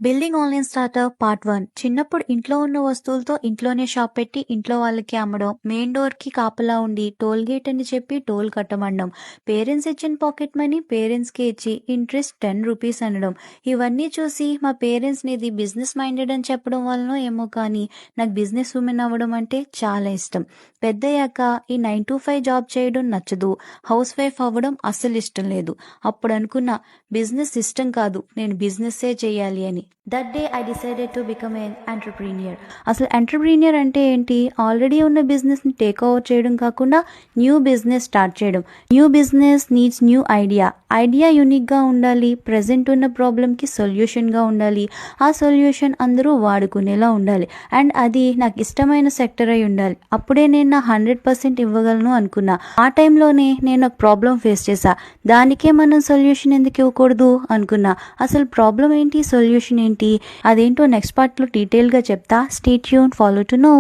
Building online startup part 1. చిన్నప్పుడు ఇంట్లో ఉన్న వస్తువులతో ఇంట్లోనే షాప్ పెట్టి ఇంట్లో వాళ్ళకి అమ్మడం, మెయిన్ డోర్‌కి కాపలా ఉండి టోల్ గేట్ అని చెప్పి టోల్ కట్టమనడం, పేరెంట్స్ ఇచ్చిన పాకెట్ మనీ పేరెంట్స్‌కే ఇచ్చి ఇంట్రెస్ట్ రూ. 10 అనడం. ఇవన్నీ చూసి మా పేరెంట్స్‌ని ఇది బిజినెస్ మైండెడ్ అని చెప్పడం వల్లనో ఏమో కానీ నాకు బిజినెస్ వుమెన్ అవ్వడం అంటే చాలా ఇష్టం. పెద్దయ్యాక ఈ 9-5 జాబ్ చేయడం నచ్చదు. హౌస్ వైఫ్ అవ్వడం అస్సలు ఇష్టం లేదు. అప్పుడు అనుకున్నా బిజినెస్ ఇష్టం కాదు, నేను బిజినెస్సే చేయాలి అని. That day I decided to become an entrepreneur. అసలు ఎంటర్‌ప్రెన్యూర్ అంటే ఏంటి? ఆల్రెడీ ఉన్న బిజినెస్‌ని టేక్ ఓవర్ చేయడం కాకుండా న్యూ బిజినెస్ స్టార్ట్ చేయడం. New business needs new idea. Idea యూనిక్‌గా ఉండాలి. ప్రెజెంట్ ఉన్న ప్రాబ్లమ్‌కి సొల్యూషన్‌గా ఉండాలి. ఆ సొల్యూషన్ అందరూ వాడుకునేలా ఉండాలి. అండ్ అది నాకు ఇష్టమైన సెక్టర్ అయి ఉండాలి. అప్పుడే నేను నా 100% ఇవ్వగలను అనుకున్నా. ఆ టైంలోనే నేను ఒక ప్రాబ్లం ఫేస్ చేశా. దానికే మనం సొల్యూషన్ ఎందుకు ఇవ్వకూడదు అనుకున్నా. అసలు ప్రాబ్లం ఏంటి? సొల్యూషన్ ఏంటి? అదేంటో నెక్స్ట్ పార్ట్‌లో డీటెయిల్‌గా చెప్తా. Stay tune, follow to know.